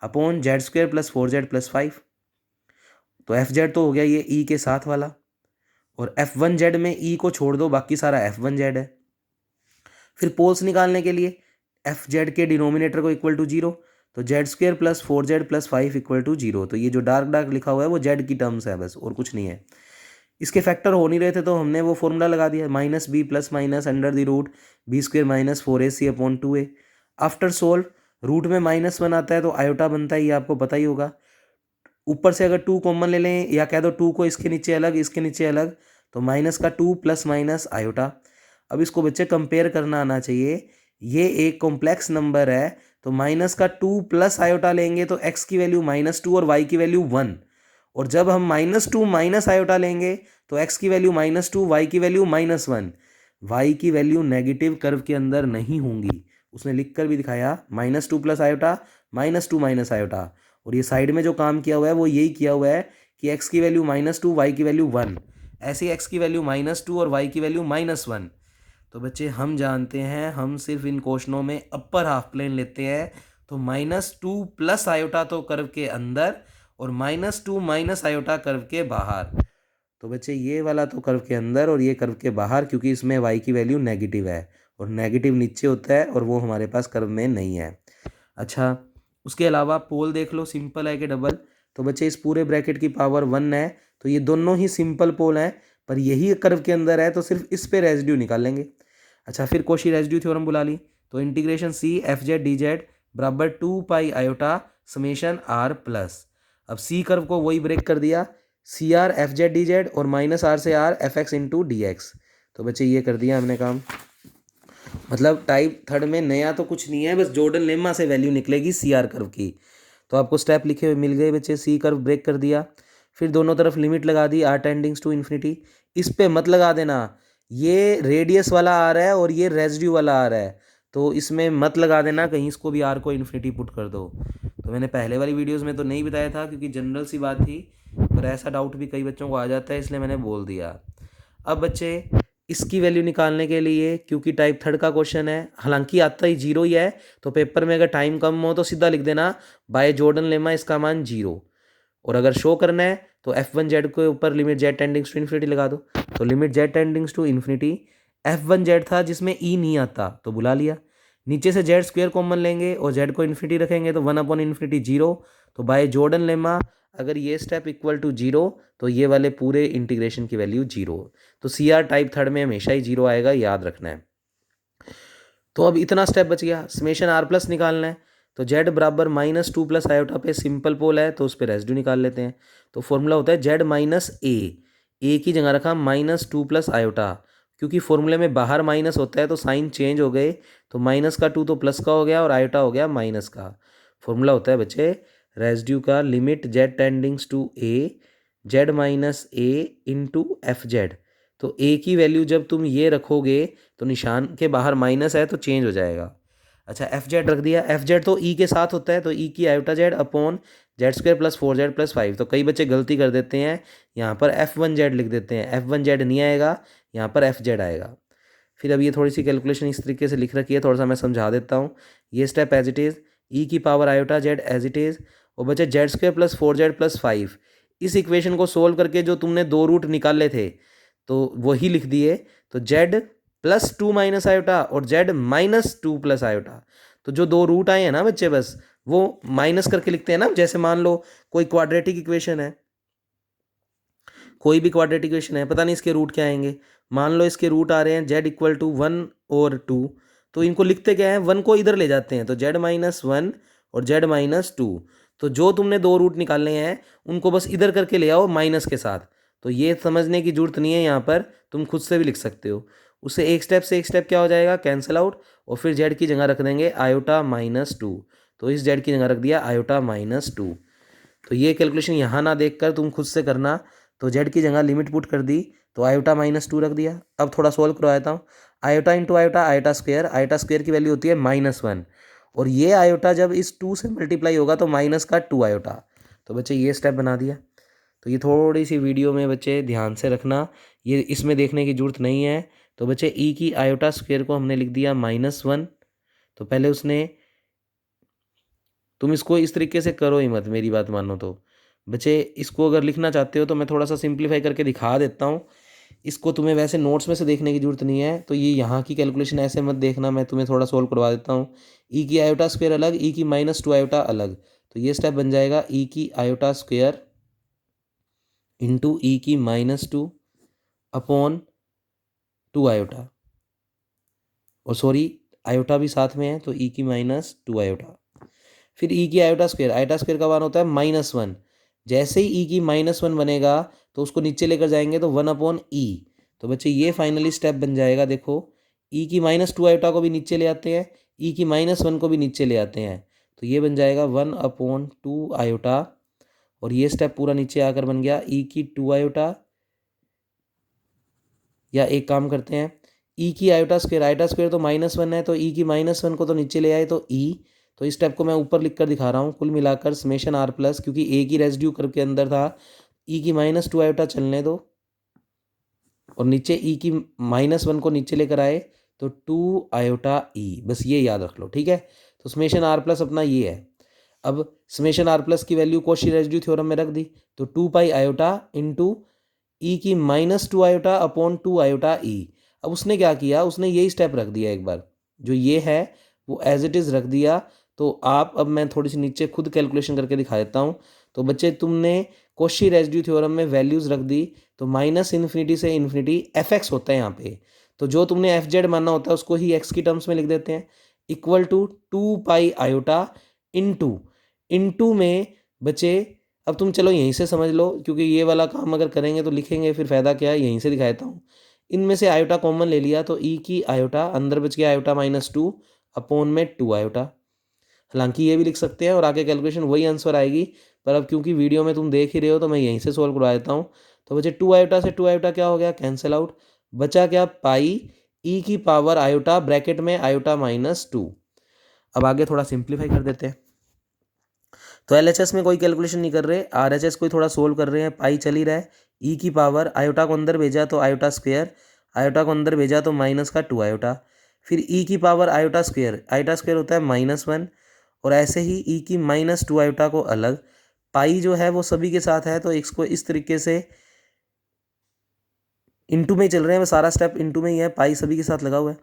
upon Z square plus 4z+5। तो एफ जेड तो हो गया ये ई के साथ वाला, और F1Z में ई को छोड़ दो, बाकी सारा F1Z है। फिर पोल्स निकालने के लिए Fz के डिनोमिनेटर को इक्वल टू 0, तो Z square plus 4z+5 equal to 0। तो ये जो डार्क डार्क लिखा हुआ है वो जेड की टर्म्स है बस, और कुछ नहीं है। इसके फैक्टर हो नहीं रहे थे तो हमने वो फॉर्मूला लगा दिया, minus B plus minus under the root B square minus 4ac/2a। After solve root में -1 आता है तो आयोटा बनता है, ये आपको पता ही होगा। ऊपर से अगर 2 कॉमन ले लें, या कह दो 2 को इसके नीचे अलग, इसके नीचे अलग, तो माइनस का 2 प्लस माइनस आयोटा। अब इसको बच्चे कंपेयर करना आना चाहिए। ये एक कॉम्प्लेक्स नंबर है तो माइनस का 2 प्लस आयोटा लेंगे तो x की वैल्यू -2 और y की वैल्यू 1। और जब हम -2 माइनस आयोटा लेंगे तो x की वैल्यू -2, y की वैल्यू -1। y की वैल्यू नेगेटिव कर्व के अंदर नहीं होंगी, उसने लिख कर भी दिखाया, -2 प्लस आयोटा -2 माइनस आयोटा। और ये साइड में जो काम किया हुआ है वो यही किया हुआ है कि x की वैल्यू -2, y की वैल्यू 1, ऐसे x की वैल्यू -2 और y की वैल्यू -1। तो बच्चे हम जानते हैं, हम सिर्फ इन क्वेश्चनों में अपर हाफ प्लेन लेते हैं, तो -2 प्लस आयोटा तो कर्व के अंदर और -2 माइनस आयोटा कर्व के बाहर। तो बच्चे ये वाला तो कर्व के अंदर और ये कर्व के बाहर, क्योंकि इसमें y की वैल्यू नेगेटिव है और नेगेटिव नीचे होता है और वो हमारे पास कर्व में नहीं है। अच्छा, उसके अलावा पोल देख लो, सिंपल है कि डबल। तो बच्चे इस पूरे ब्रैकेट की पावर 1 है, तो ये दोनों ही सिंपल पोल हैं, पर यही कर्व के अंदर है तो सिर्फ इस पे रेजिड्यू निकाल लेंगे। अच्छा, फिर कॉची रेजिड्यू थ्योरम बुला ली, तो integration C F Z D Z बराबर 2 pi iota summation R plus. अब सी कर्व को वही ब्रेक कर दिया, C R F Z D Z और -r से r F X into D X. तो बच्चे ये कर दिया हमने काम। मतलब टाइप थर्ड में नया तो कुछ नहीं है, बस जॉर्डन लेम्मा से वैल्यू निकलेगी सी आर कर्व की। तो आपको स्टेप लिखे हुए मिल गए बच्चे, सी कर्व ब्रेक कर दिया, फिर दोनों तरफ लिमिट लगा दी r टेंडिंग्स टू इन्फिनिटी। इस पे मत लगा देना, ये रेडियस वाला आ रहा है और ये रेजिड्यू वाला आ रहा है, तो इसमें मत लगा देना, कहीं इसको भी r को इन्फिनिटी पुट कर दो। तो मैंने पहले वाली वीडियोज़ में तो नहीं बताया था क्योंकि जनरल सी बात थी, पर ऐसा डाउट भी कई बच्चों को आ जाता है, इसलिए मैंने बोल दिया। अब बच्चे इसकी वैल्यू निकालने के लिए, क्योंकि टाइप थर्ड का क्वेश्चन है, हालांकि आता ही 0 ही है, तो पेपर में अगर टाइम कम हो तो सीधा लिख देना बाय जॉर्डन लेमा इसका मान 0। और अगर शो करना है तो F1Z के ऊपर limit z tendings to infinity लगा दो। तो limit z tendings to infinity, F1Z था जिसमें e नहीं आता तो बुला लिया, नीचे से z स्क्वायर कॉमन लेंगे और z को इन्फिनिटी रखेंगे तो 1/∞ 0। तो बाय जॉर्डन लेमा अगर ये स्टेप इक्वल टू 0 तो ये वाले पूरे इंटीग्रेशन की वैल्यू 0। तो सी आर टाइप थर्ड में हमेशा ही 0 आएगा, याद रखना है। तो अब इतना स्टेप बच गया, समेशन आर प्लस निकालना है, तो जेड बराबर -2 प्लस आयोटा पे सिंपल पोल है तो उस पर रेजिड्यू निकाल लेते हैं। तो फॉर्मूला होता है जेड माइनस ए की जगह रखा -2 प्लस आयोटा, क्योंकि फॉर्मूले में बाहर माइनस होता है तो साइन चेंज हो गए, तो -2 तो प्लस का हो गया और आयोटा हो गया माइनस का। फॉर्मूला होता है बच्चे रेजिड्यू का, limit Z tendings to A Z minus A into F Z. तो ए की वैल्यू जब तुम ये रखोगे तो निशान के बाहर माइनस है तो चेंज हो जाएगा। अच्छा, एफ जेड रख दिया, एफ जेड तो ई के साथ होता है तो ई की iota Z upon Z square plus 4z+5। तो कई बच्चे गलती कर देते हैं, यहाँ पर F1Z लिख देते हैं, F1Z नहीं आएगा, यहाँ पर एफ जेड आएगा। फिर अब ये थोड़ी सी कैलकुलेशन इस तरीके से लिख रखी है, थोड़ा सा मैं समझा देता हूँ। ये step as it is, E की power iota Z as it is, और बचे जेड स्क्वायर प्लस 4z+5। इस इक्वेशन को सोल्व करके जो तुमने 2 रूट निकाले थे तो वही लिख दिए, तो जेड +2 माइनस आयोटा और जेड -2 प्लस आयोटा। तो जो 2 रूट आए हैं ना बच्चे, बस वो माइनस करके लिखते हैं ना, जैसे मान लो कोई क्वाड्रेटिक इक्वेशन है कोई भी क्वाड्रेटिक इक्वेशन है, पता नहीं इसके रूट क्या आएंगे। मान लो इसके रूट आ रहे हैं z इक्वल टू 1 और 2, तो इनको लिखते क्या है, 1 को इधर ले जाते हैं तो z माइनस 1 और z माइनस 2। तो जो तुमने दो रूट निकालने हैं उनको बस इधर करके ले आओ माइनस के साथ। तो ये समझने की जरूरत नहीं है, यहाँ पर तुम खुद से भी लिख सकते हो। उससे एक स्टेप से एक स्टेप क्या हो जाएगा, कैंसिल आउट, और फिर z की जगह रख देंगे आयोटा माइनस 2। तो इस z की जगह रख दिया आयोटा माइनस 2। तो ये कैलकुलेशन यहाँ ना देखकर तुम खुद से करना। तो z की जगह लिमिट पुट कर दी तो आयोटा माइनस 2 रख दिया। अब थोड़ा सोल्व करवाता हूँ। Iota into iota, iota square की वैल्यू होती है -1, और ये आयोटा जब इस 2 से मल्टीप्लाई होगा तो माइनस का 2 आयोटा। तो बच्चे ये स्टेप बना दिया। तो ये थोड़ी सी वीडियो में बच्चे ध्यान से रखना, ये इसमें देखने की जरूरत नहीं है। तो बच्चे ई की आयोटा स्क्वायर को हमने लिख दिया -1। तो पहले उसने, तुम इसको इस तरीके से करो ही मत, मेरी बात मानो। तो बच्चे इसको अगर लिखना चाहते हो तो मैं थोड़ा सा सिंप्लीफाई करके दिखा देता हूँ। इसको तुम्हें वैसे नोट्स में से देखने की जरूरत नहीं है, तो ये यहाँ की कैलकुलेशन ऐसे मत देखना, मैं तुम्हें थोड़ा सोल्व करवा देता हूँ। ई की आयोटा स्क्वायर अलग, ई की -2 आयोटा अलग। तो ये स्टेप बन जाएगा ई की आयोटा स्क्वायर इंटू ई की -2 अपॉन 2 आयोटा, और सॉरी आयोटा भी साथ में है तो ई की -2 आयोटा। फिर ई की आयोटा स्क्वायर का मान होता है -1। जैसे ही ई की -1 बनेगा तो उसको नीचे लेकर जाएंगे तो 1 अपॉन ई। तो बच्चे ये फाइनली स्टेप बन जाएगा। देखो ई की -2 आयोटा को भी नीचे ले आते हैं, ई की -1 को भी नीचे ले आते हैं, तो ये बन जाएगा 1 अपॉन 2 आयोटा। और ये स्टेप पूरा नीचे आकर बन गया ई की 2 आयोटा। या एक काम करते हैं, ई की आयोटा स्क्वायर तो -1 है, तो ई की -1 को तो नीचे ले आए तो ई। तो इस स्टेप को मैं ऊपर लिख कर दिखा रहा हूँ, कुल मिलाकर समेशन आर प्लस, क्योंकि ए की रेजिड्यू कर्व के अंदर था, ई की -2 आयोटा चलने दो, और नीचे ई की -1 को नीचे लेकर आए तो 2 आयोटा ई। बस ये याद रख लो, ठीक है। तो समेशन आर प्लस अपना ये है। अब समेशन आर प्लस की वैल्यू कॉची रेजिड्यू थ्योरम में रख दी, तो 2 पाई आयोटा इंटू ई की -2 आयोटा अपॉन 2 आयोटा ई। अब उसने क्या किया, उसने यही स्टेप रख दिया एक बार, जो ये है वो एज इट इज़ रख दिया। तो आप, अब मैं थोड़ी सी नीचे खुद कैलकुलेशन करके दिखा देता हूँ। तो बच्चे तुमने कॉची रेजिड्यू थ्योरम में वैल्यूज़ रख दी, तो -∞ से इन्फिनिटी एफ एक्स होता है यहाँ पे। तो जो तुमने एफ जेड मानना होता है उसको ही एक्स की टर्म्स में लिख देते हैं, equal to 2 pi iota into में बचे। अब तुम चलो यहीं से समझ लो, क्योंकि ये वाला काम अगर करेंगे तो लिखेंगे फिर फ़ायदा क्या है, यहीं से दिखा देता हूँ। इनमें से आयोटा कॉमन ले लिया तो ई की आयोटा अंदर बच गया आयोटा -2 अपॉन में 2 आयोटा। हालांकि ये भी लिख सकते हैं और आगे कैलकुलेशन वही आंसर आएगी, पर अब क्योंकि वीडियो में तुम देख ही रहे हो तो मैं यहीं से सॉल्व करवा देता हूँ। तो बचे 2 आयोटा से 2 आयोटा क्या हो गया, कैंसिल आउट। बचा क्या, पाई ई की पावर आयोटा ब्रैकेट में आयोटा -2। अब आगे थोड़ा सिंप्लीफाई कर देते हैं। तो एलएचएस में कोई कैलकुलेशन नहीं कर रहे, आरएचएस को थोड़ा सोल्व कर रहे हैं। पाई चल ही रहा है, ई की पावर आयोटा को अंदर भेजा तो आयोटा स्क्वायर, आयोटा को अंदर भेजा तो माइनस का 2 आयोटा। फिर ई की पावर आयोटा स्क्वायर होता है -1, और ऐसे ही ई की -2 आयोटा को अलग। पाई जो है वो सभी के साथ है, तो इसको इस तरीके से इंटू में ही चल रहे हैं, सारा स्टेप इंटू में ही है, पाई सभी के साथ लगा हुआ है।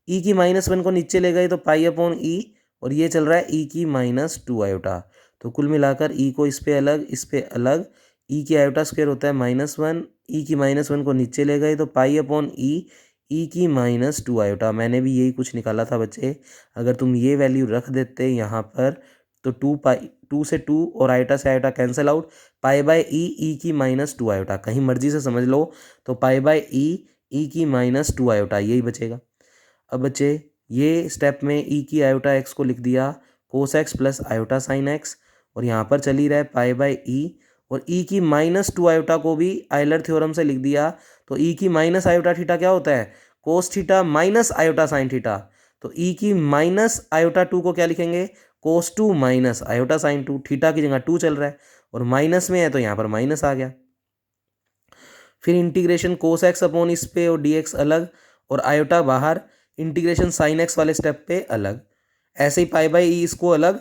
ई की -1 को नीचे ले गए तो पाई अपॉन ई, और ये चल रहा है ई की -2 आयोटा। तो कुल मिलाकर ई को इस पे अलग, इस पे अलग, ई की आयोटा स्क्वायर होता है -1, ई की -1 को नीचे ले गए तो पाई अपॉन ई की -2 आयोटा। मैंने भी यही कुछ निकाला था बच्चे, अगर तुम ये वैल्यू रख देते यहाँ पर तो 2 से 2 और आयोटा से iota cancel out, pi by E की -2 आयोटा, कहीं मर्जी से समझ लो। तो पाई बाय ई की -2 आयोटा यही बचेगा। अब बच्चे ये स्टेप में ई की आयोटा एक्स को लिख दिया cos x plus iota sine x, और यहाँ पर चली रहा है पाई बाय ई, और ई की -2 आयोटा को भी आयलर थ्योरम से लिख दिया। तो ई की माइनस आयोटा थीटा क्या होता है, cos theta minus iota sine theta. तो ई की -आयोटा 2 को क्या लिखेंगे, कोस 2 माइनस आयोटा साइन 2। थीटा की जगह 2 चल रहा है और माइनस में है तो यहाँ पर माइनस आ गया। फिर इंटीग्रेशन कोस एक्स अपॉन इस पे और डी अलग, और आयोटा बाहर, इंटीग्रेशन साइन एक्स वाले स्टेप पे अलग। ऐसे ही पाई बाई ई इसको अलग,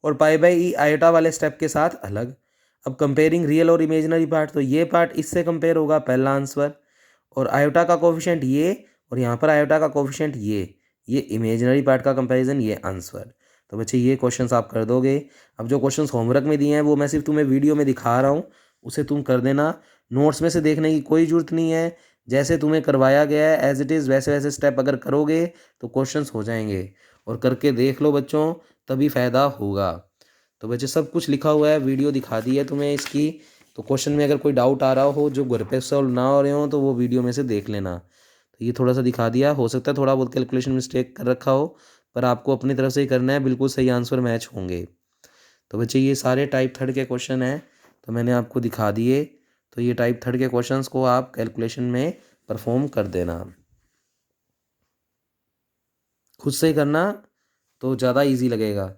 और पाई बाई ई आयोटा वाले स्टेप के साथ अलग। अब कंपेयरिंग रियल और इमेजिनरी पार्ट, तो ये पार्ट इससे कंपेयर होगा पहला आंसर, और आयोटा का कोफिशिएंट ये, और यहाँ पर आयोटा का कोफिशिएंट ये इमेजिनरी पार्ट का कंपैरिजन, ये आंसर। तो बच्चे ये क्वेश्चंस आप कर दोगे। अब जो क्वेश्चंस होमवर्क में दिए हैं वो मैं सिर्फ तुम्हें वीडियो में दिखा रहा हूँ, उसे तुम कर देना। नोट्स में से देखने की कोई ज़रूरत नहीं है, जैसे तुम्हें करवाया गया है एज़ इट इज़ वैसे वैसे स्टेप अगर करोगे तो क्वेश्चंस हो जाएंगे। और करके देख लो बच्चों, तभी फ़ायदा होगा। तो बच्चे सब कुछ लिखा हुआ है, वीडियो दिखा दी है तुम्हें इसकी। तो क्वेश्चन में अगर कोई डाउट आ रहा हो जो घर पे सॉल्व ना हो रहे हो तो वो वीडियो में से देख लेना। तो ये थोड़ा सा दिखा दिया, हो सकता है थोड़ा बहुत कैलकुलेशन मिस्टेक कर रखा हो, पर आपको अपनी तरफ से ही करना है, बिल्कुल सही आंसर मैच होंगे। तो बच्चे ये सारे टाइप थर्ड के क्वेश्चन हैं, तो मैंने आपको दिखा दिए। तो ये टाइप थर्ड के क्वेश्चंस को आप कैलकुलेशन में परफॉर्म कर देना, खुद से ही करना तो ज़्यादा इजी लगेगा।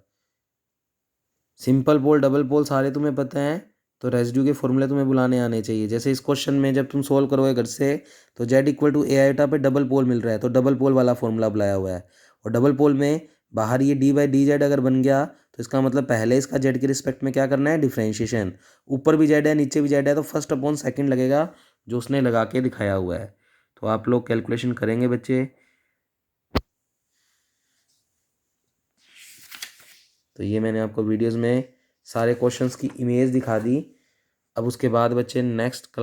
सिंपल पोल डबल पोल सारे तुम्हें पता हैं, तो रेसिड्यू के फॉर्मूले तुम्हें बुलाने आने चाहिए। जैसे इस क्वेश्चन में जब तुम सोल्व करोगे घर से, तो Z equal to A iota पे डबल पोल मिल रहा है, तो डबल पोल वाला फॉर्मूला बुलाया हुआ है। और डबल पोल में बाहर ये डी बाई डी जेड अगर बन गया तो इसका मतलब पहले इसका जेड के रिस्पेक्ट में क्या करना है, डिफ्रेंशिएशन। ऊपर भी जेड है नीचे भी जेड है, तो फर्स्ट अपॉन सेकंड लगेगा, जो उसने लगा के दिखाया हुआ है। तो आप लोग कैलकुलेशन करेंगे बच्चे। तो ये मैंने आपको वीडियोज़ में सारे क्वेश्चंस की इमेज दिखा दी। अब उसके बाद बच्चे नेक्स्ट